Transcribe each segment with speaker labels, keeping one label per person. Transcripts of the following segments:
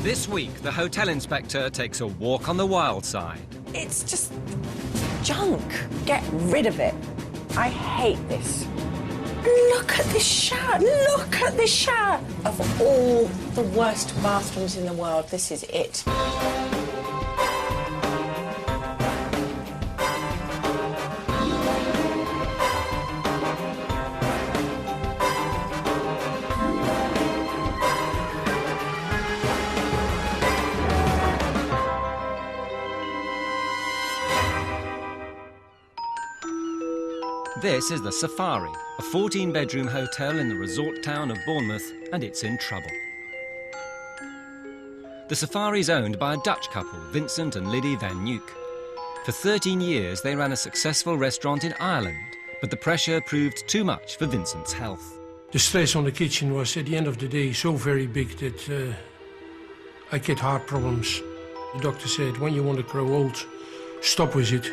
Speaker 1: This week, the hotel inspector takes a walk on the wild side.
Speaker 2: It's just junk. Get rid of it. I hate this. Look at this shower. Look at this shower. Of all the worst bathrooms in the world, this is it.
Speaker 1: This is the Safari, a 14-bedroom hotel in the resort town of Bournemouth, and it's in trouble. The Safari is owned by a Dutch couple, Vincent and Liddy van Nuuk. For 13 years, they ran a successful restaurant in Ireland, but the pressure proved too much for Vincent's health.
Speaker 3: The stress on the kitchen was, at the end of the day, so very big that I get heart problems. The doctor said, when you want to grow old, stop with it.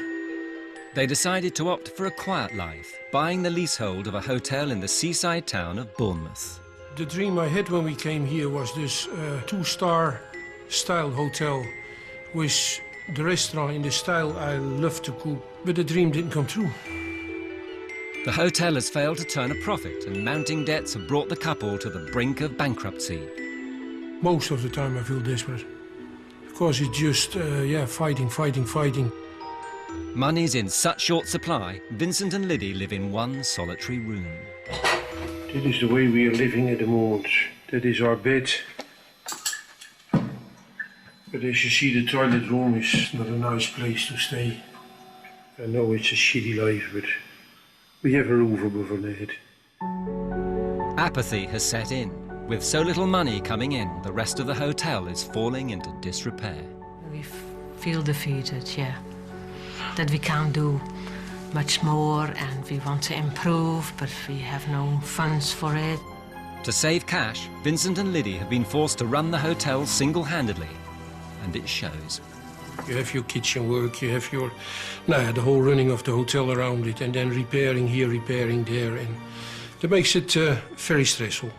Speaker 1: They decided to opt for a quiet life, buying the leasehold of a hotel in the seaside town of Bournemouth.
Speaker 3: The dream I had when we came here was this two-star style hotel with the restaurant in the style I love to cook, but the dream didn't come true.
Speaker 1: The hotel has failed to turn a profit, and mounting debts have brought the couple to the brink of bankruptcy.
Speaker 3: Most of the time I feel desperate, because it's just, fighting.
Speaker 1: Money's in such short supply, Vincent and Liddy live in one solitary room.
Speaker 3: This is the way we are living at the moment. That is our bed. But as you see, the toilet room is not a nice place to stay. I know it's a shitty life, but we have a roof above our head.
Speaker 1: Apathy has set in. With so little money coming in, the rest of the hotel is falling into disrepair.
Speaker 4: We feel defeated, yeah. That we can't do much more, and we want to improve, but we have no funds for it.
Speaker 1: To save cash, Vincent and Liddy have been forced to run the hotel single-handedly, and it shows.
Speaker 3: You have your kitchen work, you have your, the whole running of the hotel around it, and then repairing here, repairing there, and that makes it very stressful.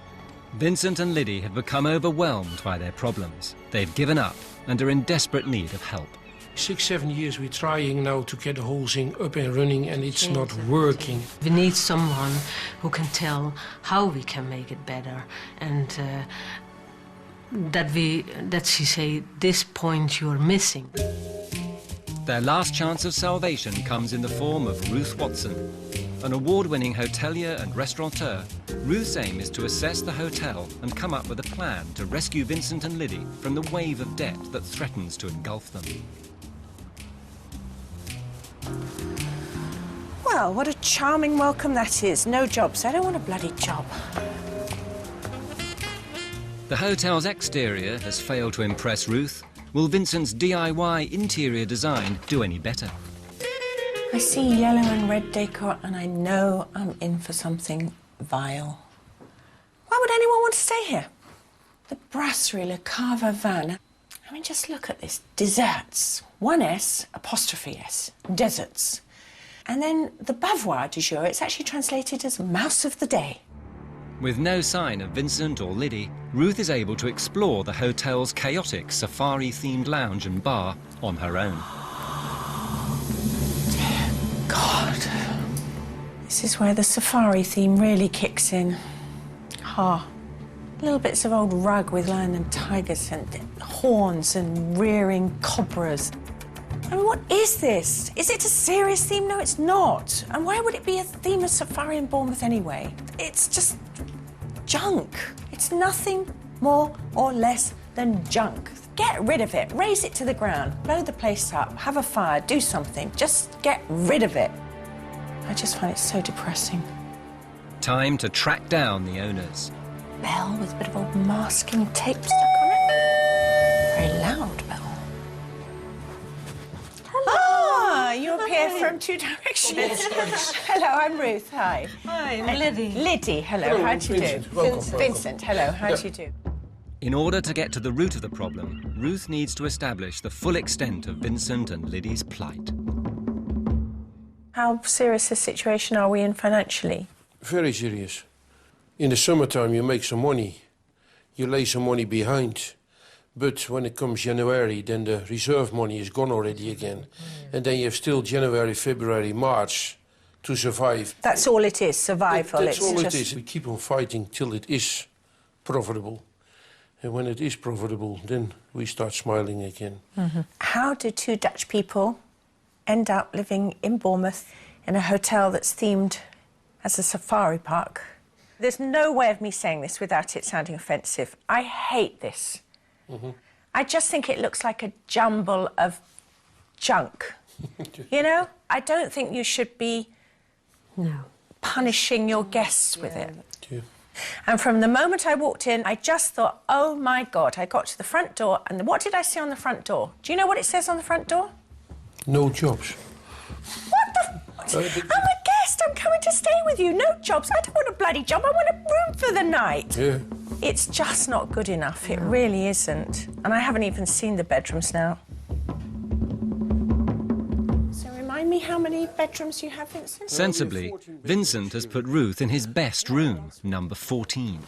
Speaker 1: Vincent and Liddy have become overwhelmed by their problems. They've given up and are in desperate need of help.
Speaker 3: 6-7 years we're trying now to get the whole thing up and running, and it's not working.
Speaker 4: We need someone who can tell how we can make it better, and that she say, this point you're missing.
Speaker 1: Their last chance of salvation comes in the form of Ruth Watson. An award-winning hotelier and restaurateur, Ruth's aim is to assess the hotel and come up with a plan to rescue Vincent and Liddy from the wave of debt that threatens to engulf them.
Speaker 2: Well, what a charming welcome that is. No jobs. I don't want a bloody job.
Speaker 1: The hotel's exterior has failed to impress Ruth. Will Vincent's DIY interior design do any better?
Speaker 2: I see yellow and red decor, and I know I'm in for something vile. Why would anyone want to stay here? The Brasserie Le Cava van. I mean, just look at this. Desserts. 1S, apostrophe S. Deserts. And then the Bavois du jour, it's actually translated as Mouse of the Day.
Speaker 1: With no sign of Vincent or Liddy, Ruth is able to explore the hotel's chaotic safari-themed lounge and bar on her own.
Speaker 2: God. This is where the safari theme really kicks in. Little bits of old rug with lion and tigers and horns and rearing cobras. I mean, what is this? Is it a serious theme? No, it's not. And why would it be a theme of safari in Bournemouth anyway? It's just junk. It's nothing more or less than junk. Get rid of it. Raze it to the ground. Blow the place up. Have a fire. Do something. Just get rid of it. I just find it so depressing.
Speaker 1: Time to track down the owners.
Speaker 2: Bell with a bit of old masking tape stuck on it. Very loud bell. Hello. You appear from two directions. Hello, I'm Ruth. Hi.
Speaker 4: Hi, I'm Liddy.
Speaker 2: Liddy, hello. How do you do? Vincent, hello. How do you do?
Speaker 1: In order to get to the root of the problem, Ruth needs to establish the full extent of Vincent and Liddy's plight.
Speaker 2: How serious a situation are we in financially?
Speaker 3: Very serious. In the summertime you make some money. You lay some money behind. But when it comes January, then the reserve money is gone already again. And then you have still January, February, March to survive.
Speaker 2: That's all it is, survival.
Speaker 3: That's all
Speaker 2: just...
Speaker 3: it is. We keep on fighting till it is profitable. And when it is profitable, then we start smiling again.
Speaker 2: How do two Dutch people end up living in Bournemouth in a hotel that's themed as a safari park? There's no way of me saying this without it sounding offensive. I hate this. I just think it looks like a jumble of junk. You know? I don't think you should be punishing your guests with it.
Speaker 3: Yeah.
Speaker 2: And from the moment I walked in, I just thought, oh, my God. I got to the front door, and what did I see on the front door? Do you know what it says on the front door?
Speaker 3: No jobs.
Speaker 2: What the... I'm a guest. I'm coming to stay with you. No jobs. I don't want a bloody job. I want a room for the night.
Speaker 3: Yeah.
Speaker 2: It's just not good enough. It really isn't. And I haven't even seen the bedrooms now. So remind me how many bedrooms you have, Vincent?
Speaker 1: Sensibly, Vincent has put Ruth in his best room, number 14.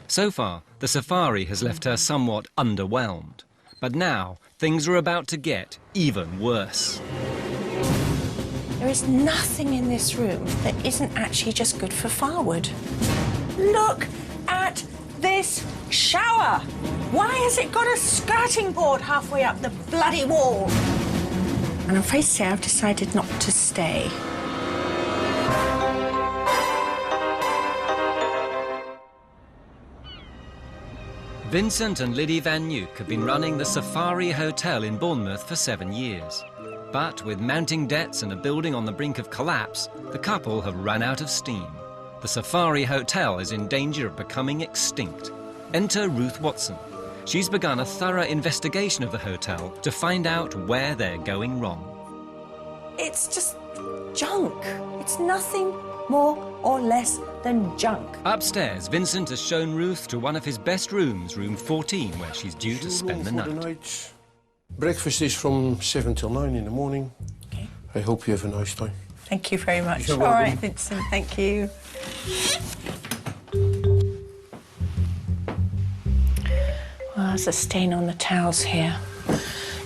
Speaker 1: So far, the safari has left her somewhat underwhelmed. But now, things are about to get even worse.
Speaker 2: There is nothing in this room that isn't actually just good for firewood. Look at this shower. Why has it got a skirting board halfway up the bloody wall? And I'm afraid to say I've decided not to stay.
Speaker 1: Vincent and Liddy Van Nuke have been running the Safari Hotel in Bournemouth for 7 years. But with mounting debts and a building on the brink of collapse, the couple have run out of steam. The Safari Hotel is in danger of becoming extinct. Enter Ruth Watson. She's begun a thorough investigation of the hotel to find out where they're going wrong.
Speaker 2: It's just junk. It's nothing more or less than junk.
Speaker 1: Upstairs, Vincent has shown Ruth to one of his best rooms, room 14, where she's due to spend the night.
Speaker 3: Breakfast is from 7 till 9 in the morning.
Speaker 2: Okay.
Speaker 3: I hope you have a nice time.
Speaker 2: Thank you very much.
Speaker 3: You're
Speaker 2: All
Speaker 3: welcome.
Speaker 2: right, Vincent, thank you. Well, there's a stain on the towels here.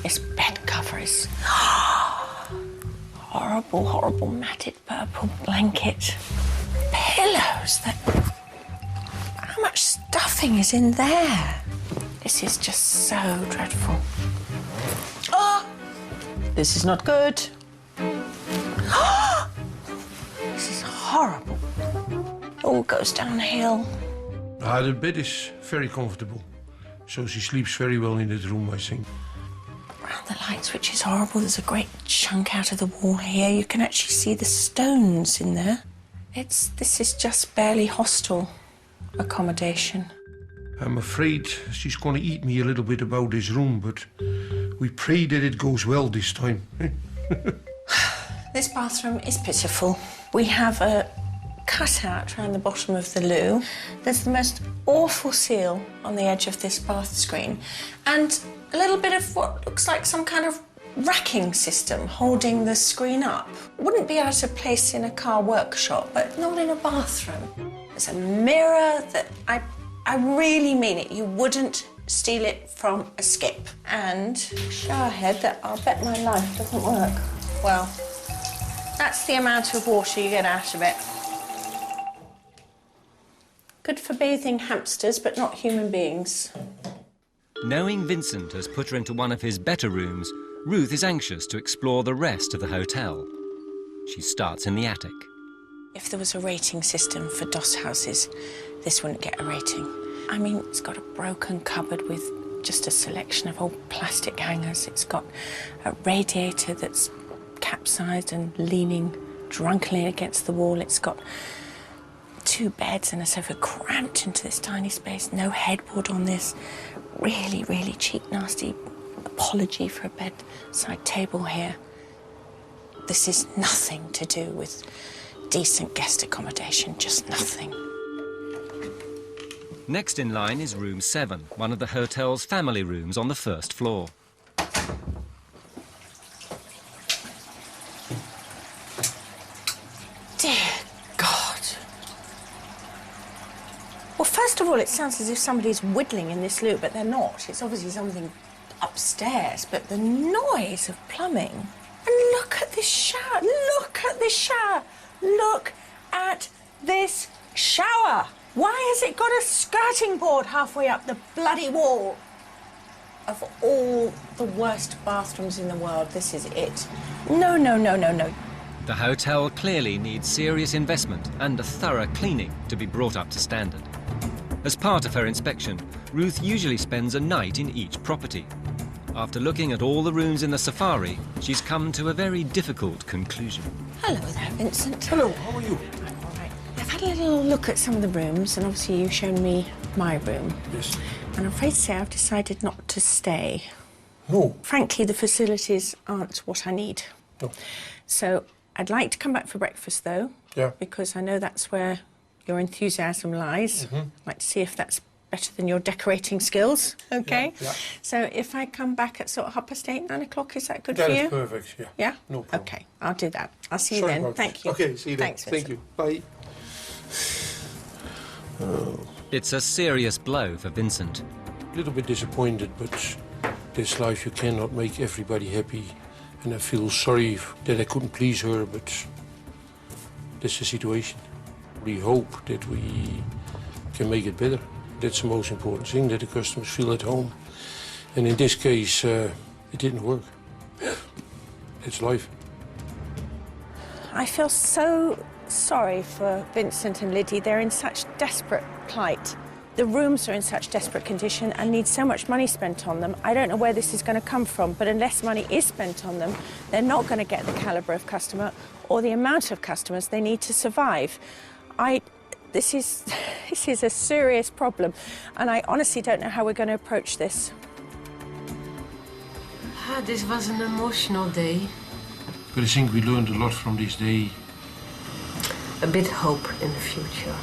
Speaker 2: This bed cover is horrible, horrible matted purple blanket. Pillows that... How much stuffing is in there? This is just so dreadful. Oh! This is not good. This is horrible. All goes downhill.
Speaker 3: The bed is very comfortable. So she sleeps very well in that room, I think.
Speaker 2: Around the light switch is horrible. There's a great chunk out of the wall here. You can actually see the stones in there. This is just barely hostel accommodation.
Speaker 3: I'm afraid she's going to eat me a little bit about this room, but we pray that it goes well this time.
Speaker 2: This bathroom is pitiful. We have a cutout around the bottom of the loo. There's the most awful seal on the edge of this bath screen, and a little bit of what looks like some kind of racking system holding the screen up. Wouldn't be out of place in a car workshop, but not in a bathroom. There's a mirror that I really mean it. You wouldn't steal it from a skip. And a shower head that I'll bet my life doesn't work. Well, that's the amount of water you get out of it. Good for bathing hamsters, but not human beings.
Speaker 1: Knowing Vincent has put her into one of his better rooms, Ruth is anxious to explore the rest of the hotel. She starts in the attic.
Speaker 2: If there was a rating system for doss houses, this wouldn't get a rating. I mean, it's got a broken cupboard with just a selection of old plastic hangers. It's got a radiator that's capsized and leaning drunkenly against the wall. It's got 2 beds and a sofa cramped into this tiny space. No headboard on this. Really, really cheap, nasty apology for a bedside table here. This is nothing to do with decent guest accommodation, just nothing.
Speaker 1: Next in line is room 7, one of the hotel's family rooms on the first floor.
Speaker 2: Dear God. Well, first of all, it sounds as if somebody's whittling in this loo, but they're not. It's obviously something upstairs, but the noise of plumbing. And look at this shower. Look at this shower. Look at this shower. Why has it got a skirting board halfway up the bloody wall? Of all the worst bathrooms in the world, this is it. No, no, no, no, no.
Speaker 1: The hotel clearly needs serious investment and a thorough cleaning to be brought up to standard. As part of her inspection, Ruth usually spends a night in each property. After looking at all the rooms in the safari, she's come to a very difficult conclusion.
Speaker 2: Hello there, Vincent.
Speaker 3: Hello, how are you?
Speaker 2: I'm all right. I've had a little look at some of the rooms, and obviously you've shown me my room.
Speaker 3: Yes.
Speaker 2: And I'm afraid to say I've decided not to stay.
Speaker 3: No.
Speaker 2: Frankly, the facilities aren't what I need.
Speaker 3: No.
Speaker 2: So I'd like to come back for breakfast, though.
Speaker 3: Yeah.
Speaker 2: Because I know that's where your enthusiasm lies.
Speaker 3: Mm-hmm.
Speaker 2: I'd like to see if that's better than your decorating skills, OK?
Speaker 3: Yeah.
Speaker 2: So if I come back at sort of 8:30, 9 o'clock, is that good
Speaker 3: That
Speaker 2: for
Speaker 3: is
Speaker 2: you?
Speaker 3: perfect, yeah.
Speaker 2: Yeah?
Speaker 3: No problem.
Speaker 2: OK, I'll do that. I'll see you
Speaker 3: Sorry
Speaker 2: then.
Speaker 3: about
Speaker 2: Thank
Speaker 3: that.
Speaker 2: you.
Speaker 3: OK, see you then.
Speaker 2: Thanks,
Speaker 3: Thank
Speaker 2: Vincent.
Speaker 3: you. Bye.
Speaker 1: It's a serious blow for Vincent.
Speaker 3: A little bit disappointed, but this life you cannot make everybody happy. And I feel sorry that I couldn't please her, but that's the situation. We hope that we can make it better. That's the most important thing, that the customers feel at home. And in this case, it didn't work. It's life.
Speaker 2: I feel so sorry for Vincent and Liddy. They're in such desperate plight. The rooms are in such desperate condition and need so much money spent on them. I don't know where this is going to come from, but unless money is spent on them, they're not going to get the calibre of customer or the amount of customers they need to survive. This is a serious problem, and I honestly don't know how we're going to approach this.
Speaker 4: This was an emotional day.
Speaker 3: But I think we learned a lot from this day.
Speaker 4: A bit hope in the future.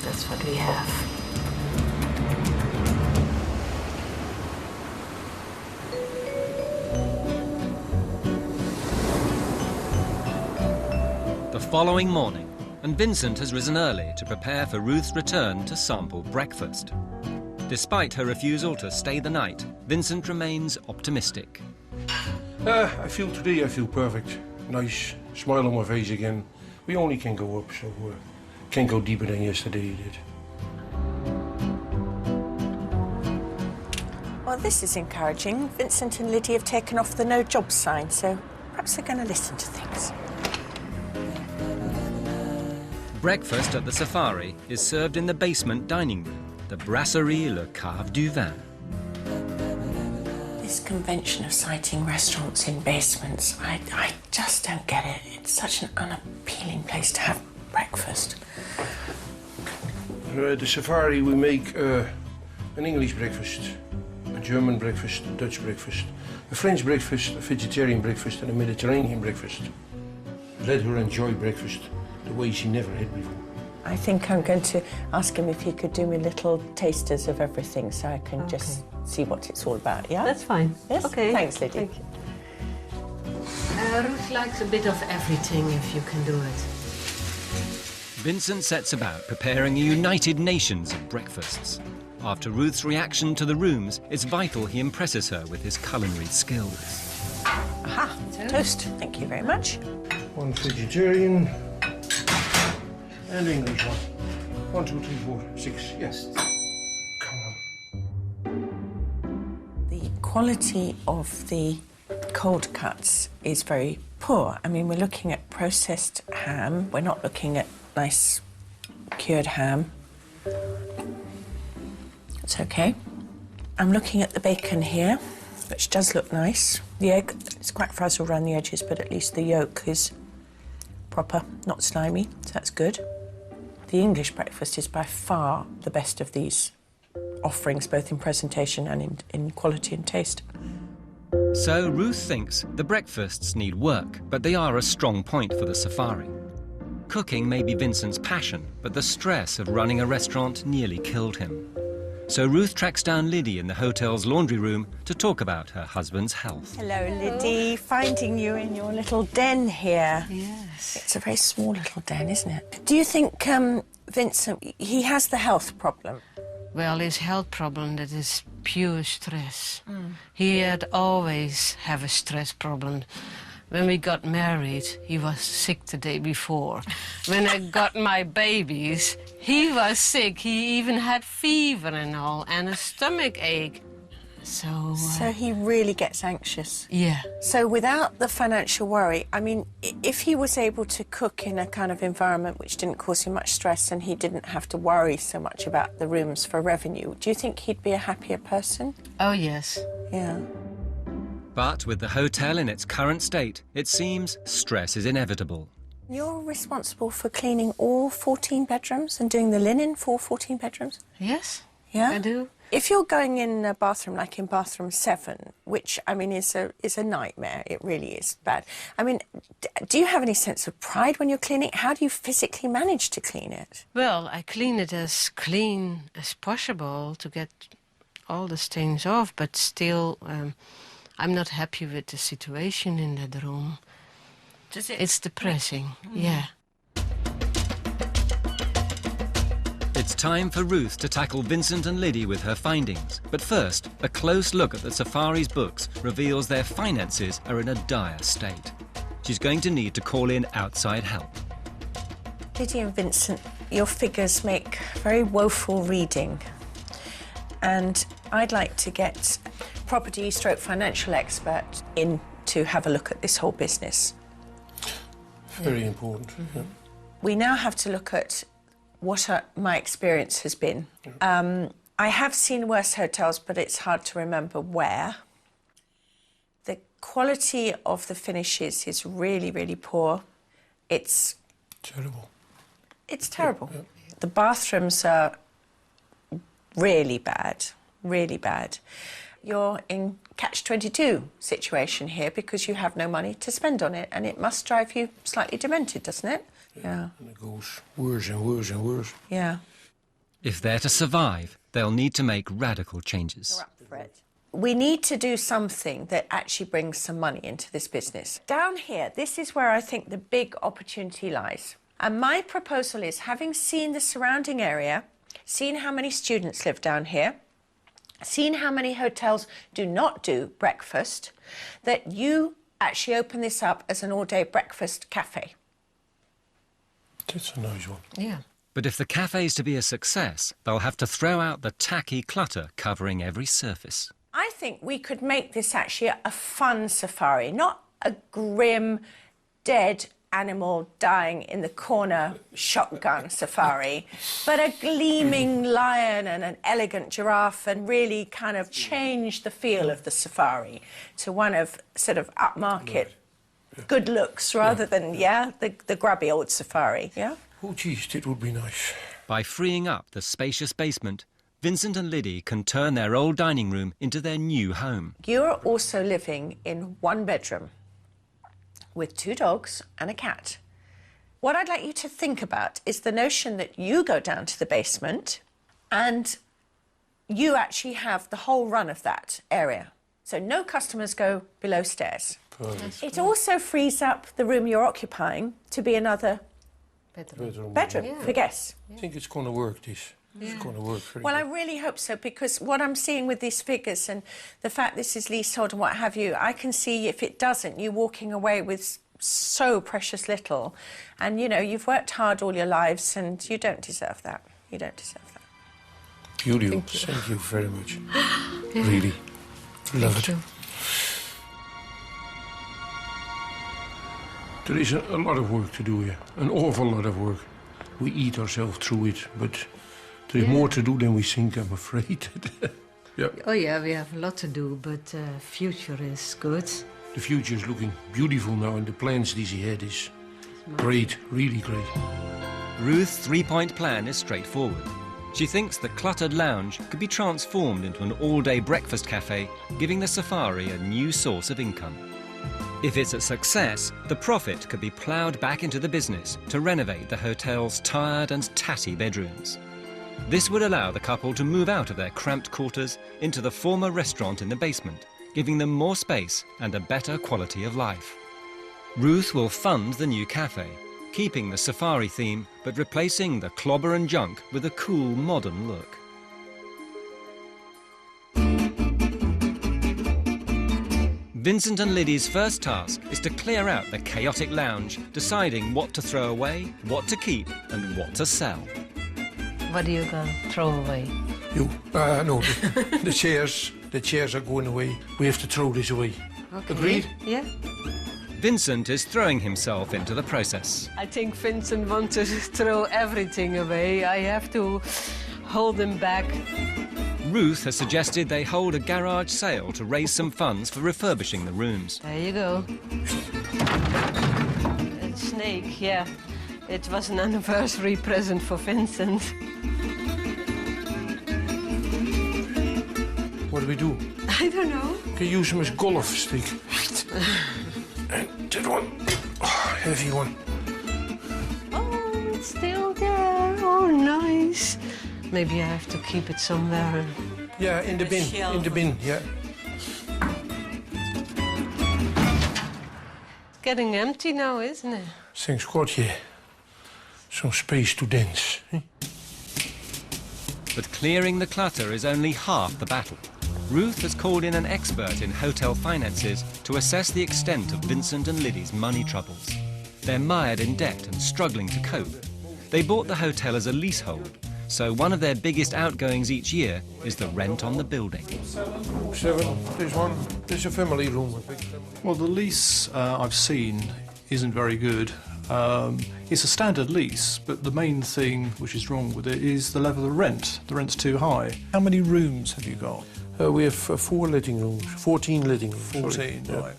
Speaker 4: That's what we have.
Speaker 1: The following morning, and Vincent has risen early to prepare for Ruth's return to sample breakfast. Despite her refusal to stay the night, Vincent remains optimistic.
Speaker 3: I feel perfect. Nice smile on my face again. We only can go up, so can't go deeper than yesterday did.
Speaker 2: Well, this is encouraging. Vincent and Liddy have taken off the no job sign, so perhaps they're going to listen to things.
Speaker 1: Breakfast at the safari is served in the basement dining room, the Brasserie Le Cave du Vin.
Speaker 2: This convention of citing restaurants in basements, I just don't get it. It's such an unappealing place to have breakfast.
Speaker 3: At the safari we make an English breakfast, a German breakfast, a Dutch breakfast, a French breakfast, a vegetarian breakfast and a Mediterranean breakfast. Let her enjoy breakfast the way she never had before.
Speaker 2: I think I'm going to ask him if he could do me little tasters of everything so I can just see what it's all about, yeah?
Speaker 4: That's fine.
Speaker 2: Yes?
Speaker 4: Okay.
Speaker 2: Thanks, Liddy.
Speaker 4: Thank you. Ruth likes a bit of everything, if you can do it.
Speaker 1: Vincent sets about preparing a United Nations of breakfasts. After Ruth's reaction to the rooms, it's vital he impresses her with his culinary skills.
Speaker 2: Aha, toast. Thank you very much.
Speaker 3: One vegetarian and English one. 1, 2, 3, 4, 6, yes. Come on.
Speaker 2: The quality of the cold cuts is very poor. I mean, we're looking at processed ham. We're not looking at nice cured ham. It's okay. I'm looking at the bacon here, which does look nice. The egg is quite frazzled around the edges, but at least the yolk is proper, not slimy, so that's good. The English breakfast is by far the best of these offerings, both in presentation and in quality and taste.
Speaker 1: So Ruth thinks the breakfasts need work, but they are a strong point for the safari. Cooking may be Vincent's passion, but the stress of running a restaurant nearly killed him. So Ruth tracks down Liddy in the hotel's laundry room to talk about her husband's health.
Speaker 2: Hello, Liddy. Finding you in your little den here.
Speaker 4: Yes.
Speaker 2: It's a very small little den, isn't it? Do you think Vincent, he has the health problem.
Speaker 4: Well, his health problem, that is pure stress. He had always have a stress problem. When we got married, he was sick the day before. When I got my babies, he was sick. He even had fever and all, and a stomach ache. So
Speaker 2: he really gets anxious.
Speaker 4: yeah.
Speaker 2: So without the financial worry, I mean, if he was able to cook in a kind of environment which didn't cause him much stress and he didn't have to worry so much about the rooms for revenue, do you think he'd be a happier person?
Speaker 4: Oh, yes.
Speaker 2: Yeah.
Speaker 1: But with the hotel in its current state, it seems stress is inevitable.
Speaker 2: You're responsible for cleaning all 14 bedrooms and doing the linen for all 14 bedrooms?
Speaker 4: Yes,
Speaker 2: Yeah?
Speaker 4: I do.
Speaker 2: If you're going in a bathroom like in bathroom 7, which, I mean, is a nightmare, it really is bad. I mean, do you have any sense of pride when you're cleaning? How do you physically manage to clean it?
Speaker 4: Well, I clean it as clean as possible to get all the stains off, but still, I'm not happy with the situation in that room. It's depressing, yeah.
Speaker 1: It's time for Ruth to tackle Vincent and Liddy with her findings. But first, a close look at the Safari's books reveals their finances are in a dire state. She's going to need to call in outside help.
Speaker 2: Liddy and Vincent, your figures make very woeful reading. And I'd like to get property/financial expert in to have a look at this whole business.
Speaker 3: Very important. Yeah.
Speaker 2: We now have to look at what my experience has been. I have seen worse hotels, but it's hard to remember where. The quality of the finishes is really, really poor. It's
Speaker 3: Terrible.
Speaker 2: It's terrible.
Speaker 3: Yeah.
Speaker 2: The bathrooms are really bad, really bad. You're in catch-22 situation here because you have no money to spend on it, and it must drive you slightly demented, doesn't it? Yeah.
Speaker 3: And it goes worse and worse and worse.
Speaker 2: Yeah.
Speaker 1: If they're to survive, they'll need to make radical changes.
Speaker 2: You're up for it. We need to do something that actually brings some money into this business. Down here, this is where I think the big opportunity lies. And my proposal is, having seen the surrounding area, seen how many students live down here, seen how many hotels do not do breakfast, that you actually open this up as an all-day breakfast cafe.
Speaker 3: That's a nice one.
Speaker 4: Yeah.
Speaker 1: But if the cafe's to be a success, they'll have to throw out the tacky clutter covering every surface.
Speaker 2: I think we could make this actually a fun safari, not a grim, dead animal dying in the corner shotgun safari, but a gleaming lion and an elegant giraffe, and really kind of change the feel of the safari to one of sort of upmarket good looks rather than, the grubby old safari, yeah?
Speaker 3: Oh, geez, it would be nice.
Speaker 1: By freeing up the spacious basement, Vincent and Liddy can turn their old dining room into their new home.
Speaker 2: You're also living in one bedroom with 2 dogs and a cat. What I'd like you to think about is the notion that you go down to the basement and you actually have the whole run of that area. So no customers go below stairs.
Speaker 3: Perfect.
Speaker 2: It also frees up the room you're occupying to be another bedroom for guests.
Speaker 3: I think it's going to work, this. It's going to work very
Speaker 2: Well, I
Speaker 3: good.
Speaker 2: really hope so, because what I'm seeing with these figures and the fact this is leasehold and what have you, I can see, if it doesn't, you walking away with so precious little. And, you know, you've worked hard all your lives and you don't deserve that. You don't deserve that.
Speaker 3: Beautiful. Thank you very much. Really. Love it.
Speaker 4: Thank you.
Speaker 3: There is a lot of work to do here. An awful lot of work. We eat ourselves through it, but there is more to do than we think, I'm afraid. Yeah.
Speaker 4: Oh yeah, we have a lot to do, but future is good.
Speaker 3: The future is looking beautiful now, and the plans this he had is great, really great.
Speaker 1: Ruth's 3-point plan is straightforward. She thinks the cluttered lounge could be transformed into an all-day breakfast cafe, giving the safari a new source of income. If it's a success, the profit could be ploughed back into the business to renovate the hotel's tired and tatty bedrooms. This would allow the couple to move out of their cramped quarters into the former restaurant in the basement, giving them more space and a better quality of life. Ruth will fund the new cafe, keeping the safari theme but replacing the clobber and junk with a cool modern look. Vincent and Liddy's first task is to clear out the chaotic lounge, deciding what to throw away, what to keep and what to sell.
Speaker 4: What are you going to throw away?
Speaker 3: No, the chairs. The chairs are going away. We have to throw this away.
Speaker 4: Okay.
Speaker 3: Agreed?
Speaker 4: Yeah.
Speaker 1: Vincent is throwing himself into the process.
Speaker 4: I think Vincent wants to throw everything away. I have to hold him back.
Speaker 1: Ruth has suggested they hold a garage sale to raise some funds for refurbishing the rooms.
Speaker 4: There you go. A snake, yeah. It was an anniversary present for Vincent.
Speaker 3: What do we do?
Speaker 4: I don't know.
Speaker 3: You can use them as golf stick. And that one. Oh, heavy one.
Speaker 4: Oh, it's still there. Oh, nice. Maybe I have to keep it somewhere.
Speaker 3: Yeah, in the bin.
Speaker 4: shelf.
Speaker 3: In the bin, yeah.
Speaker 4: It's getting empty now, isn't it?
Speaker 3: Thanks God, yeah. Some space to dance. Eh?
Speaker 1: But clearing the clutter is only half the battle. Ruth has called in an expert in hotel finances to assess the extent of Vincent and Liddy's money troubles. They're mired in debt and struggling to cope. They bought the hotel as a leasehold, so one of their biggest outgoings each year is the rent on the building.
Speaker 3: 7, this one. This is a family room. A big family.
Speaker 5: Well, the lease I've seen isn't very good. It's a standard lease, but the main thing which is wrong with it is the level of rent. The rent's too high. How many rooms have you got?
Speaker 3: We have 4 letting rooms, 14 letting rooms.
Speaker 5: 14,
Speaker 3: sorry.
Speaker 5: right.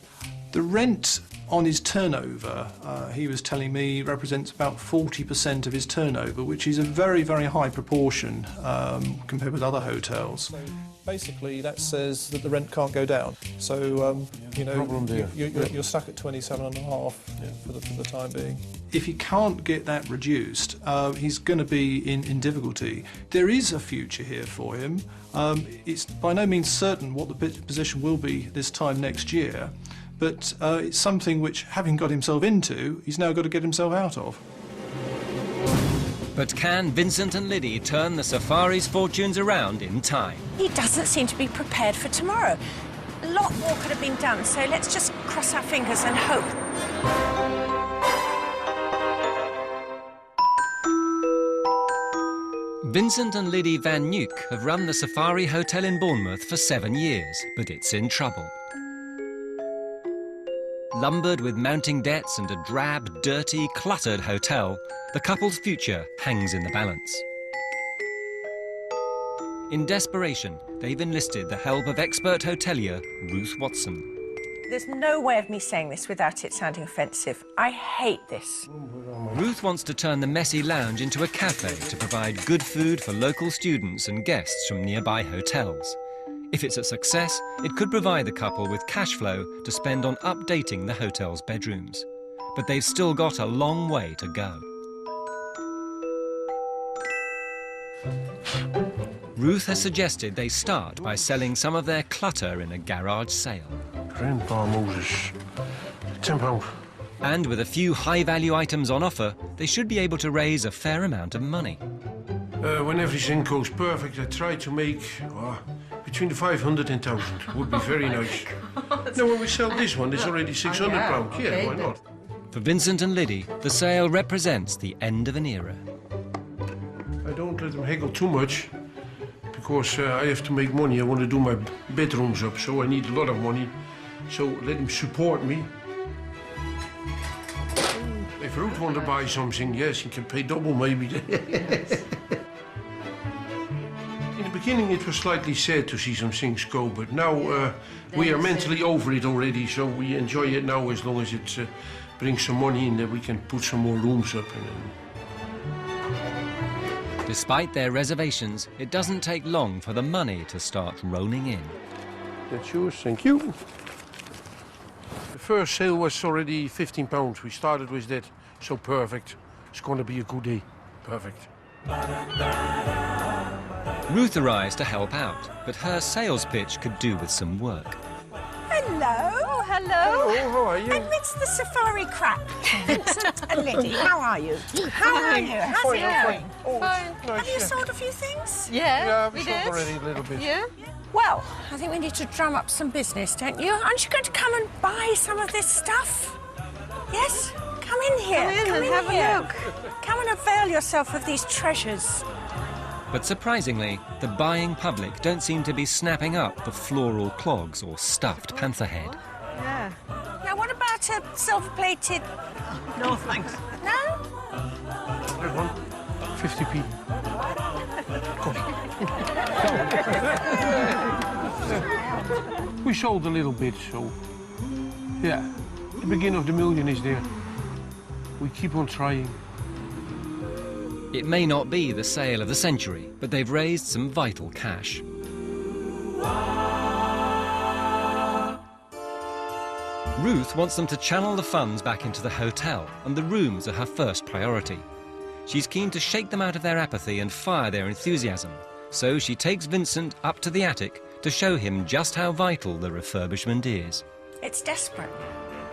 Speaker 5: The rent on his turnover, he was telling me, represents about 40% of his turnover, which is a very, very high proportion compared with other hotels. So basically, that says that the rent can't go down. So, you know,
Speaker 3: problem there.
Speaker 5: you're stuck at 27.5 for the time being. If he can't get that reduced, he's going to be in difficulty. There is a future here for him. It's by no means certain what the position will be this time next year, but it's something which, having got himself into, he's now got to get himself out of.
Speaker 1: But can Vincent and Liddy turn the safari's fortunes around in time?
Speaker 2: He doesn't seem to be prepared for tomorrow. A lot more could have been done, so let's just cross our fingers and hope.
Speaker 1: Vincent and Liddy Van Nuke have run the Safari Hotel in Bournemouth for 7 years, but it's in trouble. Lumbered with mounting debts and a drab, dirty, cluttered hotel, the couple's future hangs in the balance. In desperation, they've enlisted the help of expert hotelier Ruth Watson.
Speaker 2: There's no way of me saying this without it sounding offensive. I hate this.
Speaker 1: Ruth wants to turn the messy lounge into a cafe to provide good food for local students and guests from nearby hotels. If it's a success, it could provide the couple with cash flow to spend on updating the hotel's bedrooms. But they've still got a long way to go. Ruth has suggested they start by selling some of their clutter in a garage sale.
Speaker 3: Grandpa Moses. £10.
Speaker 1: And with a few high-value items on offer, they should be able to raise a fair amount of money.
Speaker 3: When everything goes perfect, I try to make between the 500 and 1,000. Would be very nice. No, when we sell this one, it's already £600. Yeah, why not?
Speaker 1: For Vincent and Liddy, the sale represents the end of an era.
Speaker 3: I don't let them haggle too much, because I have to make money. I want to do my bedrooms up, so I need a lot of money. So let them support me. If Ruth wants to buy something, yes, he can pay double maybe. In the beginning it was slightly sad to see some things go, but now we are mentally over it already, so we enjoy it now as long as it brings some money in, that we can put some more rooms up.
Speaker 1: Despite their reservations, it doesn't take long for the money to start rolling in.
Speaker 3: That's yours, thank you. The first sale was already £15. We started with that, so perfect. It's going to be a good day. Perfect.
Speaker 1: Ruth arrives to help out, but her sales pitch could do with some work.
Speaker 2: Hello.
Speaker 4: Oh, Hello.
Speaker 3: Oh, how are you?
Speaker 2: Amidst the safari crap, Vincent and Liddy, how are you? How are you? How's it going?
Speaker 3: Oh,
Speaker 4: Fine.
Speaker 3: nice,
Speaker 2: Have you
Speaker 3: yeah.
Speaker 2: sold a few things?
Speaker 3: Yeah,
Speaker 4: we
Speaker 3: we
Speaker 4: did.
Speaker 3: sold already a little bit.
Speaker 4: Yeah?
Speaker 2: Well, I think we need to drum up some business, don't you? Aren't you going to come and buy some of this stuff? Yes? Come in here.
Speaker 4: Come in and have a look.
Speaker 2: Come and avail yourself of these treasures.
Speaker 1: But surprisingly, the buying public don't seem to be snapping up the floral clogs or stuffed panther head.
Speaker 4: Yeah.
Speaker 2: Now, what about a silver-plated...
Speaker 4: No, thanks.
Speaker 2: No?
Speaker 3: There's one. 50p. We sold a little bit, so... Yeah, the beginning of the million is there. We keep on trying.
Speaker 1: It may not be the sale of the century, but they've raised some vital cash. Ruth wants them to channel the funds back into the hotel, and the rooms are her first priority. She's keen to shake them out of their apathy and fire their enthusiasm, so she takes Vincent up to the attic to show him just how vital the refurbishment is.
Speaker 2: It's desperate.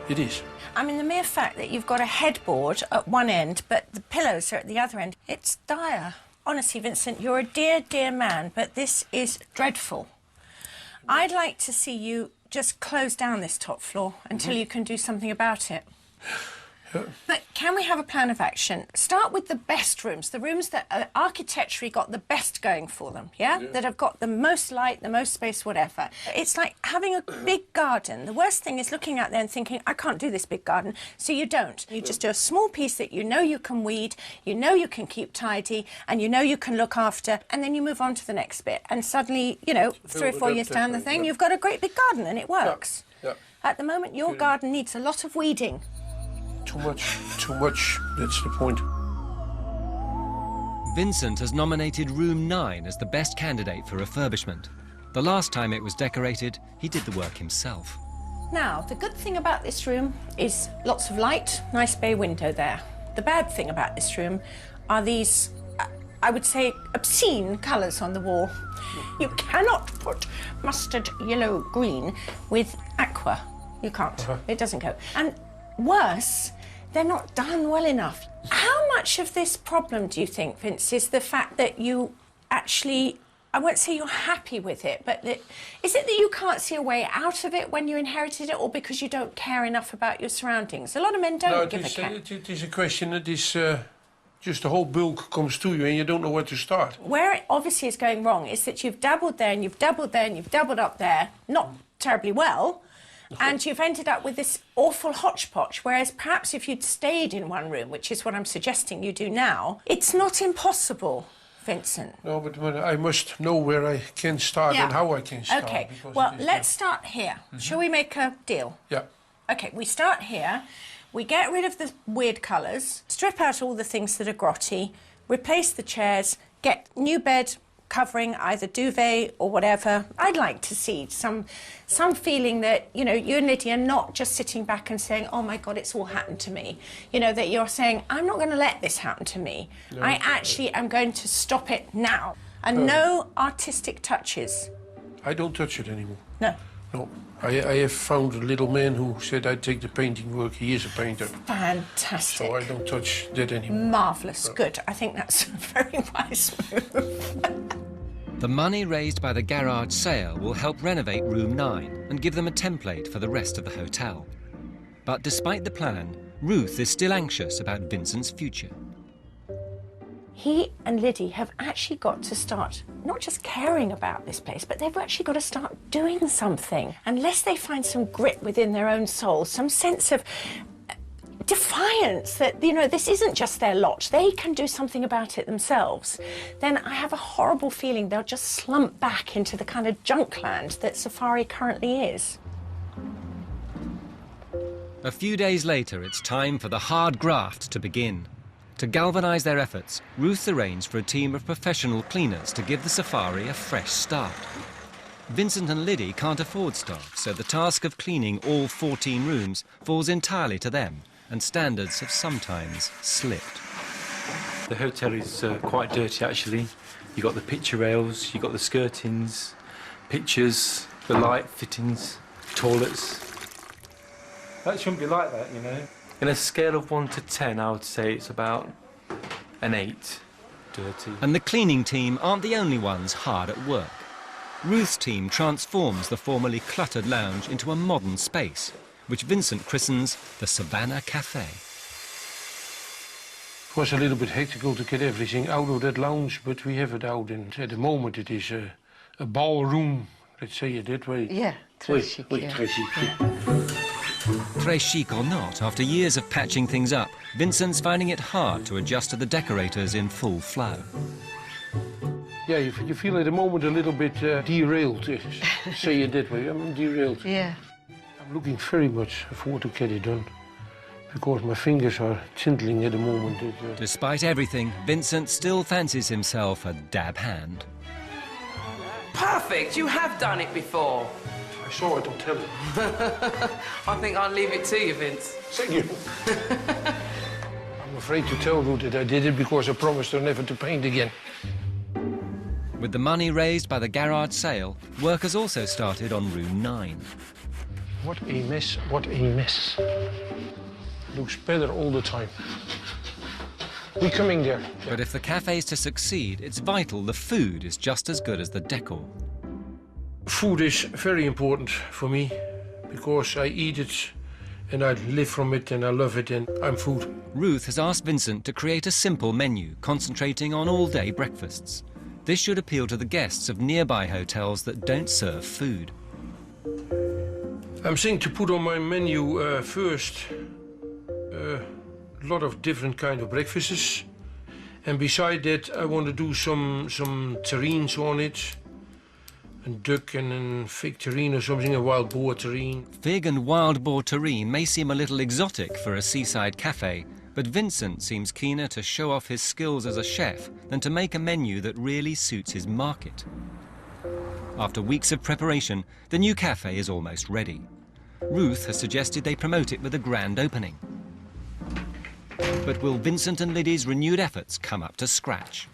Speaker 3: It is.
Speaker 2: I mean, the mere fact that you've got a headboard at one end, but the pillows are at the other end, it's dire. Honestly, Vincent, you're a dear, dear man, but this is dreadful. I'd like to see you just close down this top floor until you can do something about it. But can we have a plan of action? Start with the best rooms, the rooms that are architecturally got the best going for them, yeah? That have got the most light, the most space, whatever. It's like having a big garden. The worst thing is looking out there and thinking, I can't do this big garden, so you don't. You just do a small piece that you know you can weed, you know you can keep tidy, and you know you can look after, and then you move on to the next bit. And suddenly, you know, 3 or 4 years down the thing, you've got a great big garden, and it works.
Speaker 3: Yeah.
Speaker 2: At the moment, your garden needs a lot of weeding.
Speaker 3: Too much, that's the point.
Speaker 1: Vincent has nominated room 9 as the best candidate for refurbishment. The last time it was decorated, he did the work himself.
Speaker 2: Now, the good thing about this room is lots of light, nice bay window there. The bad thing about this room are these, I would say, obscene colours on the wall. You cannot put mustard, yellow, green with aqua. You can't. It doesn't go. And worse, they're not done well enough. How much of this problem, do you think, Vince, is the fact that you actually, I won't say you're happy with it, but is it that you can't see a way out of it when you inherited it, or because you don't care enough about your surroundings? A lot of men don't give a care.
Speaker 3: It is a question that is just the whole bulk comes to you and you don't know where to start.
Speaker 2: Where it obviously is going wrong is that you've dabbled there and you've dabbled there and you've dabbled up there, not terribly well, and you've ended up with this awful hodgepodge, whereas perhaps if you'd stayed in one room, which is what I'm suggesting you do now, it's not impossible, Vincent.
Speaker 3: No, but I must know where I can start and how I can start.
Speaker 2: OK, well, let's start here. Shall we make a deal?
Speaker 3: Yeah.
Speaker 2: OK, we start here. We get rid of the weird colours, strip out all the things that are grotty, replace the chairs, get new bed covering, either duvet or whatever. I'd like to see some feeling that, you know, you and Lydia are not just sitting back and saying, oh, my God, it's all happened to me. You know, that you're saying, I'm not going to let this happen to me. No, I actually am going to stop it now. And no artistic touches.
Speaker 3: I don't touch it anymore.
Speaker 2: No.
Speaker 3: No. I have found a little man who said I'd take the painting work. He is a painter.
Speaker 2: Fantastic.
Speaker 3: So I don't touch that anymore.
Speaker 2: Marvellous. Good. I think that's a very wise move.
Speaker 1: The money raised by the garage sale will help renovate room 9 and give them a template for the rest of the hotel. But despite the plan, Ruth is still anxious about Vincent's future.
Speaker 2: He and Liddy have actually got to start not just caring about this place, but they've actually got to start doing something. Unless they find some grit within their own souls, some sense of defiance that, you know, this isn't just their lot, they can do something about it themselves, then I have a horrible feeling they'll just slump back into the kind of junkland that Safari currently is.
Speaker 1: A few days later, it's time for the hard graft to begin. To galvanise their efforts, Ruth arranged for a team of professional cleaners to give the safari a fresh start. Vincent and Liddy can't afford staff, so the task of cleaning all 14 rooms falls entirely to them, and standards have sometimes slipped.
Speaker 6: The hotel is quite dirty, actually. You've got the picture rails, you've got the skirtings, pictures, the light fittings, toilets. That shouldn't be like that, you know. In a scale of 1 to 10, I would say it's about an 8. Dirty.
Speaker 1: And the cleaning team aren't the only ones hard at work. Ruth's team transforms the formerly cluttered lounge into a modern space, which Vincent christens the Savannah Cafe.
Speaker 3: It was a little bit hectic to get everything out of that lounge, but we have it out, and at the moment it is a ballroom, let's say it that way.
Speaker 4: Yeah, très chic, yeah.
Speaker 3: Très chic.
Speaker 1: Très chic or not, after years of patching things up, Vincent's finding it hard to adjust to the decorators in full flow.
Speaker 3: Yeah, you feel at the moment a little bit derailed, say it that way. I'm derailed.
Speaker 4: Yeah.
Speaker 3: I'm looking very much forward to get it done, because my fingers are tingling at the moment.
Speaker 1: Despite everything, Vincent still fancies himself a dab hand.
Speaker 7: Perfect! You have done it before.
Speaker 3: I saw it on telly.
Speaker 7: I think I'll leave it to you, Vince.
Speaker 3: Thank you. I'm afraid to tell Ruth that I did it because I promised her never to paint again.
Speaker 1: With the money raised by the garage sale, work has also started on room 9.
Speaker 3: What a mess, what a mess. Looks better all the time. We're coming there.
Speaker 1: But if the cafe's to succeed, it's vital the food is just as good as the decor.
Speaker 3: Food is very important for me, because I eat it and I live from it and I love it and I'm food.
Speaker 1: Ruth has asked Vincent to create a simple menu, concentrating on all-day breakfasts. This should appeal to the guests of nearby hotels that don't serve food.
Speaker 3: I'm saying to put on my menu first a lot of different kind of breakfasts, and beside that I want to do some terrines on it. A duck and a fig terrine or something, a wild boar terrine.
Speaker 1: Fig and wild boar terrine may seem a little exotic for a seaside cafe, but Vincent seems keener to show off his skills as a chef than to make a menu that really suits his market. After weeks of preparation, the new cafe is almost ready. Ruth has suggested they promote it with a grand opening. But will Vincent and Liddy's renewed efforts come up to scratch?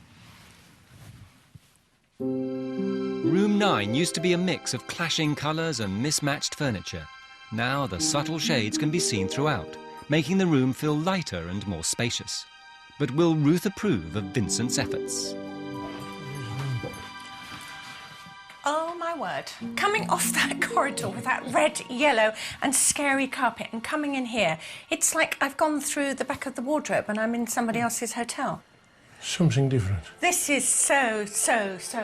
Speaker 1: Room 9 used to be a mix of clashing colours and mismatched furniture. Now the subtle shades can be seen throughout, making the room feel lighter and more spacious. But will Ruth approve of Vincent's efforts?
Speaker 2: Oh, my word. Coming off that corridor with that red, yellow and scary carpet and coming in here, it's like I've gone through the back of the wardrobe and I'm in somebody else's hotel.
Speaker 3: Something different.
Speaker 2: This is so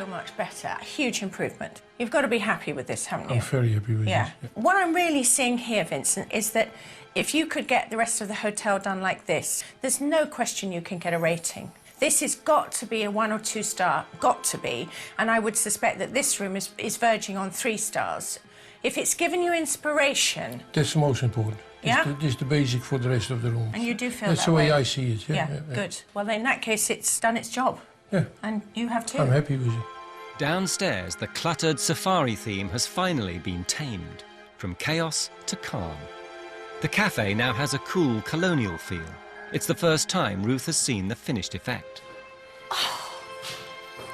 Speaker 2: much better. A huge improvement. You've got to be happy with this, haven't you?
Speaker 3: I'm very happy with this. Yeah.
Speaker 2: What I'm really seeing here, Vincent, is that if you could get the rest of the hotel done like this, there's no question you can get a rating. This has got to be a 1 or 2 star, got to be, and I would suspect that this room is verging on 3 stars. If it's given you inspiration...
Speaker 3: That's the most important.
Speaker 2: Yeah?
Speaker 3: This is the basic for the rest of the room.
Speaker 2: And you do feel
Speaker 3: That's the way I see it, yeah.
Speaker 2: Yeah, good. Well, in that case, it's done its job.
Speaker 3: Yeah.
Speaker 2: And you have too.
Speaker 3: I'm happy with it.
Speaker 1: Downstairs, the cluttered safari theme has finally been tamed, from chaos to calm. The cafe now has a cool colonial feel. It's the first time Ruth has seen the finished effect.
Speaker 2: Oh,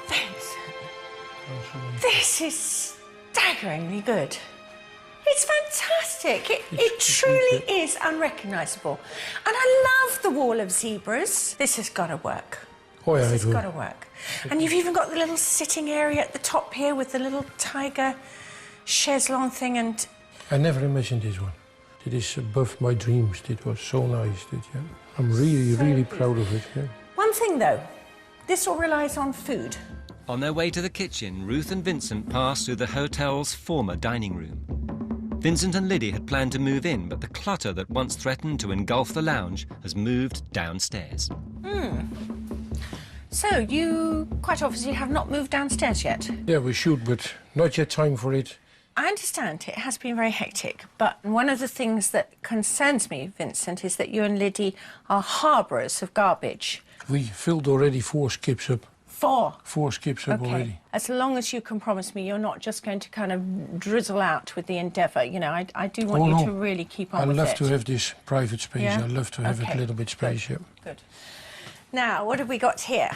Speaker 2: Vincent. This is staggeringly good. It's fantastic. It truly is unrecognisable. And I love the wall of zebras. This has got to work.
Speaker 3: Oh, yeah,
Speaker 2: this has got to work. And you've even got the little sitting area at the top here with the little tiger chaise-longue thing and...
Speaker 3: I never imagined this one. It is above my dreams. It was so nice. Yeah. I'm really proud of it. Yeah.
Speaker 2: One thing, though. This all relies on food.
Speaker 1: On their way to the kitchen, Ruth and Vincent pass through the hotel's former dining room. Vincent and Liddy had planned to move in, but the clutter that once threatened to engulf the lounge has moved downstairs.
Speaker 2: So, you quite obviously have not moved downstairs yet?
Speaker 3: Yeah, we should, but not yet time for it.
Speaker 2: I understand it has been very hectic, but one of the things that concerns me, Vincent, is that you and Liddy are harbourers of garbage.
Speaker 3: We filled already 4 skips up.
Speaker 2: 4?
Speaker 3: 4 skips up already.
Speaker 2: As long as you can promise me you're not just going to kind of drizzle out with the endeavour. You know, I do want you to really keep on with it.
Speaker 3: I love to have this private space.
Speaker 2: Yeah?
Speaker 3: I love to have a little bit space,
Speaker 2: Good. Now, what have we got here?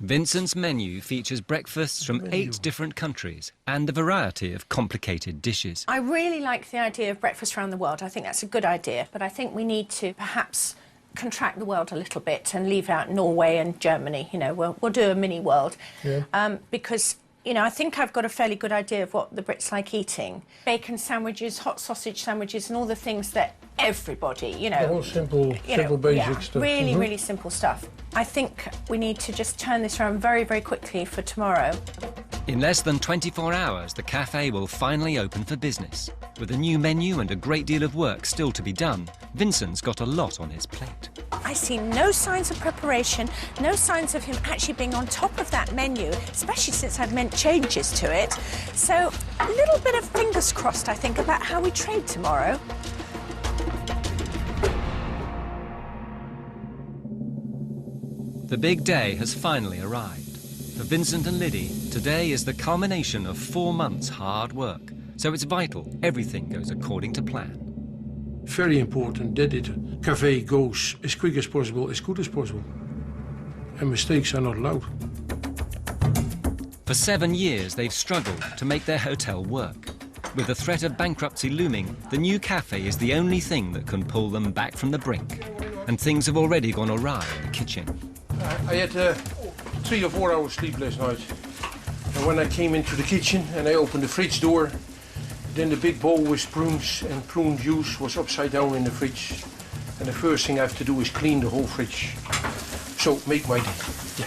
Speaker 1: Vincent's menu features breakfasts from 8 different countries and a variety of complicated dishes.
Speaker 2: I really like the idea of breakfast around the world. I think that's a good idea, but I think we need to perhaps contract the world a little bit and leave out Norway and Germany. You know, we'll do a mini world. Yeah. Because, you know, I think I've got a fairly good idea of what the Brits like eating. Bacon sandwiches, hot sausage sandwiches, and all the things that everybody, you know...
Speaker 3: The whole simple basic stuff.
Speaker 2: Really, really simple stuff. I think we need to just turn this around very, very quickly for tomorrow.
Speaker 1: In less than 24 hours, the cafe will finally open for business. With a new menu and a great deal of work still to be done, Vincent's got a lot on his plate.
Speaker 2: I see no signs of preparation, no signs of him actually being on top of that menu, especially since I've made changes to it. So a little bit of fingers crossed, I think, about how we trade tomorrow.
Speaker 1: The big day has finally arrived. For Vincent and Liddy, today is the culmination of 4 months' hard work, so it's vital everything goes according to plan.
Speaker 3: Very important that the cafe goes as quick as possible, as good as possible. And mistakes are not allowed.
Speaker 1: For 7 years, they've struggled to make their hotel work. With the threat of bankruptcy looming, the new cafe is the only thing that can pull them back from the brink. And things have already gone awry in the kitchen.
Speaker 3: I had 3 or 4 hours sleep last night. And when I came into the kitchen and I opened the fridge door, then the big bowl with prunes and prune juice was upside down in the fridge. And the first thing I have to do is clean the whole fridge. So, make my day. Yeah.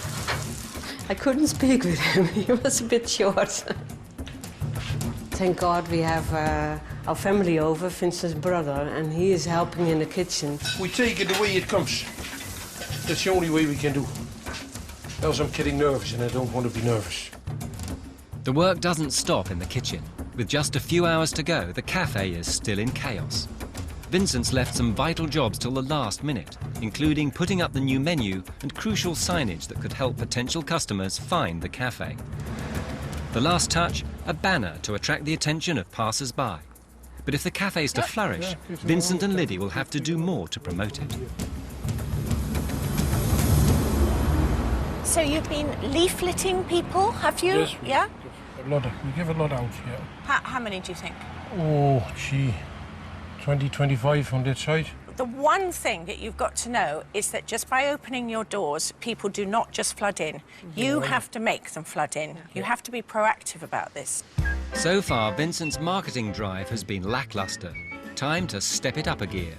Speaker 4: I couldn't speak with him. He was a bit short. Thank God we have our family over, Vincent's brother, and he is helping in the kitchen.
Speaker 3: We take it the way it comes. That's the only way we can do. Else I'm getting nervous and I don't want to be nervous.
Speaker 1: The work doesn't stop in the kitchen. With just a few hours to go, the cafe is still in chaos. Vincent's left some vital jobs till the last minute, including putting up the new menu and crucial signage that could help potential customers find the cafe. The last touch, a banner to attract the attention of passers-by. But if the cafe's to flourish, Vincent and Liddy will have to do more to promote it.
Speaker 2: So you've been leafleting people, have you?
Speaker 3: Yes,
Speaker 2: Yeah?
Speaker 3: we give a lot out, yeah.
Speaker 2: How many do you think?
Speaker 3: Oh, gee, 20, 25 on that side.
Speaker 2: The one thing that you've got to know is that just by opening your doors, people do not just flood in. You have to make them flood in. You have to be proactive about this.
Speaker 1: So far, Vincent's marketing drive has been lacklustre. Time to step it up a gear.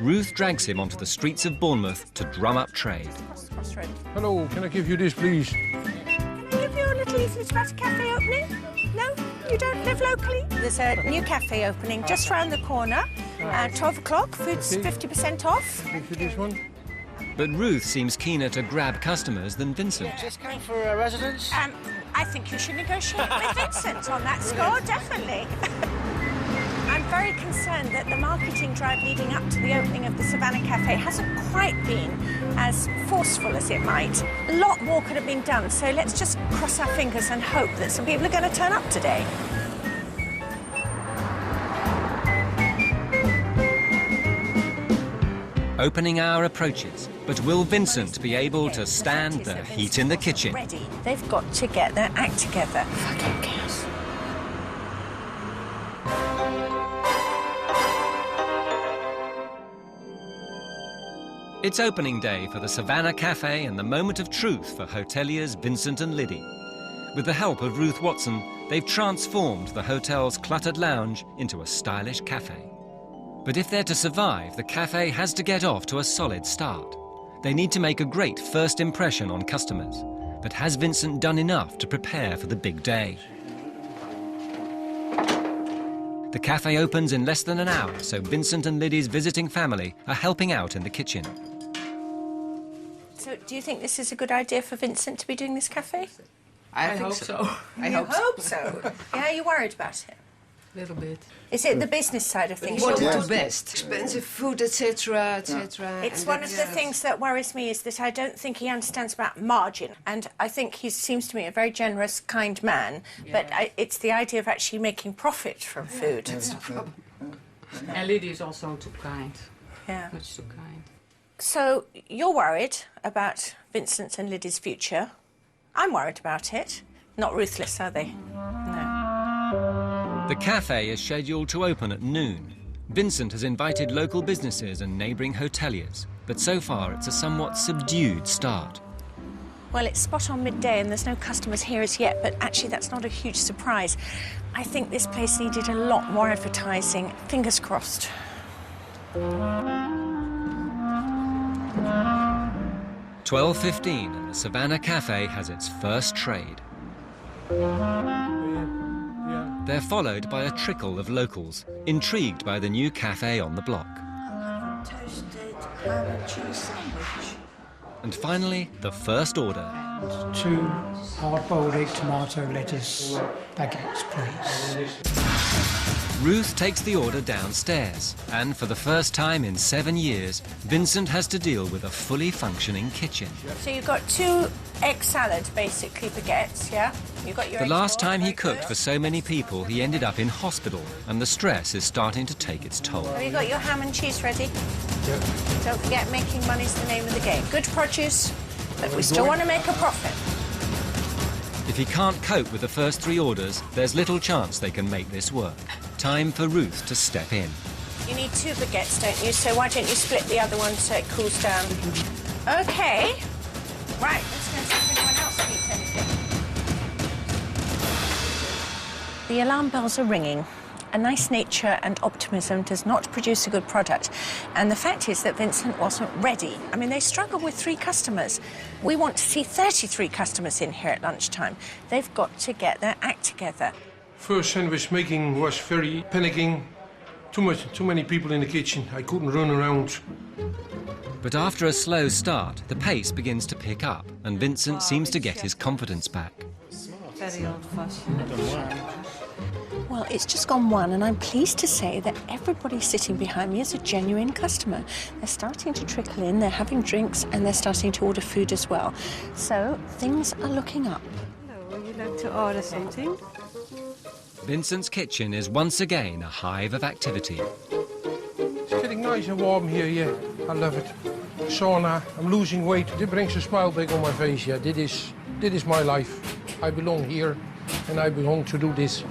Speaker 1: Ruth drags him onto the streets of Bournemouth to drum up trade.
Speaker 2: Crossroads.
Speaker 3: Hello, can I give you this, please?
Speaker 2: Can I give you a little leaflet about a cafe opening? No? You don't live locally? There's a new cafe opening just round the corner. 12 o'clock, food's 50% off.
Speaker 3: Give you this one.
Speaker 1: But Ruth seems keener to grab customers than Vincent.
Speaker 8: Discount for residents?
Speaker 2: I think you should negotiate with Vincent on that score, definitely. I'm very concerned that the marketing drive leading up to the opening of the Savannah Cafe hasn't quite been as forceful as it might. A lot more could have been done, so let's just cross our fingers and hope that some people are going to turn up today.
Speaker 1: Opening hour approaches, but will Vincent be able to stand the heat in the kitchen?
Speaker 2: Ready. They've got to get their act together. Fucking chaos.
Speaker 1: It's opening day for the Savannah Cafe and the moment of truth for hoteliers Vincent and Liddy. With the help of Ruth Watson, they've transformed the hotel's cluttered lounge into a stylish cafe. But if they're to survive, the cafe has to get off to a solid start. They need to make a great first impression on customers. But has Vincent done enough to prepare for the big day? The cafe opens in less than an hour, so Vincent and Liddy's visiting family are helping out in the kitchen.
Speaker 2: So, do you think this is a good idea for Vincent to be doing this cafe?
Speaker 7: I hope so. I hope so.
Speaker 2: Yeah, you're worried about it?
Speaker 7: A little bit.
Speaker 2: Is it the business side of things?
Speaker 7: What is the best? Expensive food, etc., etc.
Speaker 2: It's one of the things that worries me is that I don't think he understands about margin. And I think he seems to me a very generous, kind man. Yeah. But it's the idea of actually making profit from food.
Speaker 7: That's the problem. And Liddy is also too kind.
Speaker 2: Yeah.
Speaker 7: Much too kind.
Speaker 2: So you're worried about Vincent and Liddy's future. I'm worried about it. Not ruthless, are they? No.
Speaker 1: The cafe is scheduled to open at noon. Vincent has invited local businesses and neighbouring hoteliers, but so far it's a somewhat subdued start.
Speaker 2: Well, it's spot on midday and there's no customers here as yet, but actually that's not a huge surprise. I think this place needed a lot more advertising. Fingers crossed.
Speaker 1: 12:15 and the Savannah Cafe has its first trade. They're followed by a trickle of locals, intrigued by the new cafe on the block.
Speaker 2: Toasted ham and cheese sandwich.
Speaker 1: And finally, the first order.
Speaker 8: 2 hard-boiled egg tomato lettuce baguettes, please.
Speaker 1: Ruth takes the order downstairs, and for the first time in 7 years, Vincent has to deal with a fully functioning kitchen.
Speaker 2: So you've got 2 egg salad, basically, baguettes, yeah? You've got your
Speaker 1: The
Speaker 2: egg
Speaker 1: last
Speaker 2: roll,
Speaker 1: time he
Speaker 2: very
Speaker 1: cooked
Speaker 2: good.
Speaker 1: for so many people, he ended up in hospital, and the stress is starting to take its toll.
Speaker 2: Have you got your ham and cheese ready? Yeah. Don't forget, making money's the name of the game. Good produce, but we still want to make a profit.
Speaker 1: If he can't cope with the first 3 orders, there's little chance they can make this work. Time for Ruth to step in.
Speaker 2: You need 2 baguettes, don't you? So why don't you split the other one so it cools down? OK. Right, let's go see if anyone else needs anything. The alarm bells are ringing. A nice nature and optimism does not produce a good product. And the fact is that Vincent wasn't ready. I mean, they struggle with 3 customers. We want to see 33 customers in here at lunchtime. They've got to get their act together.
Speaker 3: First sandwich making was very panicking. Too many people in the kitchen. I couldn't run around.
Speaker 1: But after a slow start, the pace begins to pick up, and Vincent seems to get his confidence back.
Speaker 4: Very old-fashioned.
Speaker 2: Well, it's just gone 1, and I'm pleased to say that everybody sitting behind me is a genuine customer. They're starting to trickle in, they're having drinks, and they're starting to order food as well. So things are looking up.
Speaker 4: Hello, would you like to order something?
Speaker 1: Vincent's kitchen is once again a hive of activity.
Speaker 3: It's getting nice and warm here, yeah. I love it. Sauna, I'm losing weight. This brings a smile back on my face, yeah. This is my life. I belong here, and I belong to do this.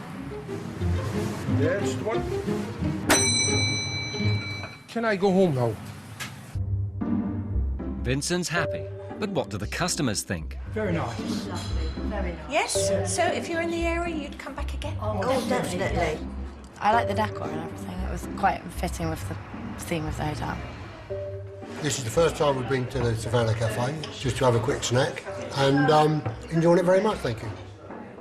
Speaker 3: Yeah, it's the one. Can I go home now?
Speaker 1: Vincent's happy, but what do the customers think?
Speaker 8: Very nice.
Speaker 2: Yes? So if you're in the area, you'd come back again?
Speaker 9: Oh, definitely. I like the decor and everything. It was quite fitting with the theme of the hotel.
Speaker 10: This is the first time we've been to the Savannah Cafe, just to have a quick snack, and enjoying it very much, thank you.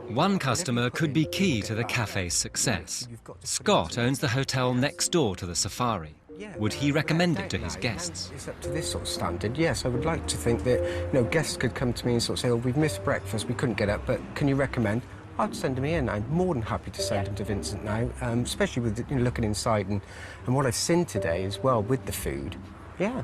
Speaker 1: One customer could be key to the cafe's success. Scott owns the hotel next door to the Safari. Would he recommend it to his guests?
Speaker 11: It's up to this sort of standard, yes. I would like to think that, guests could come to me and sort of say, oh, we've missed breakfast, we couldn't get up, but can you recommend? I'd send them in. I'm more than happy to send them to Vincent now, especially with looking inside and what I've seen today as well with the food. Yeah,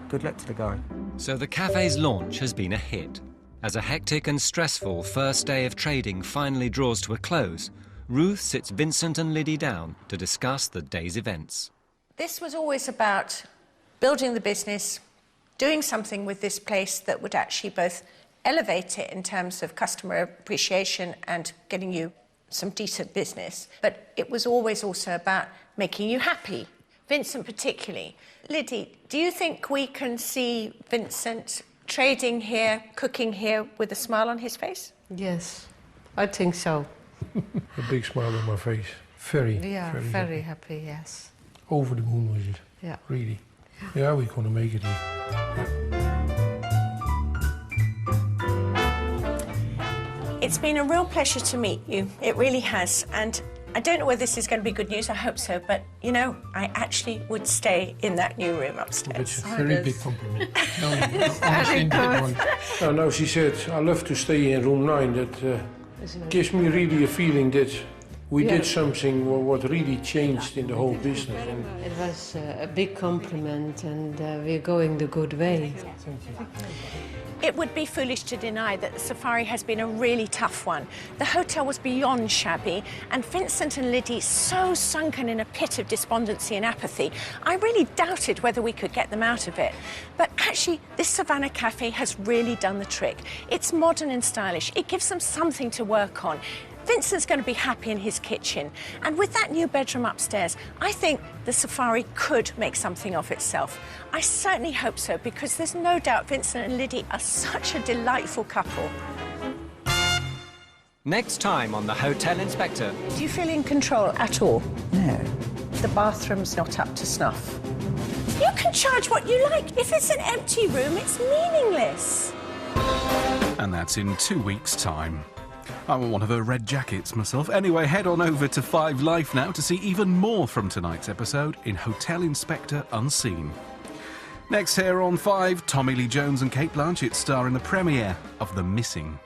Speaker 11: good luck to the guy.
Speaker 1: So the cafe's launch has been a hit. As a hectic and stressful first day of trading finally draws to a close, Ruth sits Vincent and Liddy down to discuss the day's events.
Speaker 2: This was always about building the business, doing something with this place that would actually both elevate it in terms of customer appreciation and getting you some decent business. But it was always also about making you happy, Vincent particularly. Liddy, do you think we can see Vincent trading here, cooking here with a smile on his face?
Speaker 4: Yes, I think so.
Speaker 3: A big smile on my face. Very
Speaker 4: Very happy, yes.
Speaker 3: Over the moon was it?
Speaker 4: Yeah.
Speaker 3: Really. Yeah, we're going to make it here.
Speaker 2: It's been a real pleasure to meet you. It really has. And I don't know whether this is going to be good news. I hope so. But, I actually would stay in that new room upstairs.
Speaker 3: It's a very big compliment. No, she said, I love to stay in room 9. That gives me really a feeling that We did something what really changed in the whole business. And
Speaker 4: It was a big compliment, and we're going the good way.
Speaker 2: It would be foolish to deny that the safari has been a really tough one. The hotel was beyond shabby, and Vincent and Liddy so sunken in a pit of despondency and apathy, I really doubted whether we could get them out of it. But actually, this Savannah Cafe has really done the trick. It's modern and stylish. It gives them something to work on. Vincent's going to be happy in his kitchen. And with that new bedroom upstairs, I think the safari could make something of itself. I certainly hope so, because there's no doubt Vincent and Liddy are such a delightful couple.
Speaker 1: Next time on The Hotel Inspector.
Speaker 2: Do you feel in control at all?
Speaker 12: No.
Speaker 2: The bathroom's not up to snuff. You can charge what you like. If it's an empty room, it's meaningless.
Speaker 13: And that's in 2 weeks' time. I want one of her red jackets myself. Anyway, head on over to 5 Life now to see even more from tonight's episode in Hotel Inspector Unseen. Next here on 5, Tommy Lee Jones and Kate Blanchett star in the premiere of The Missing.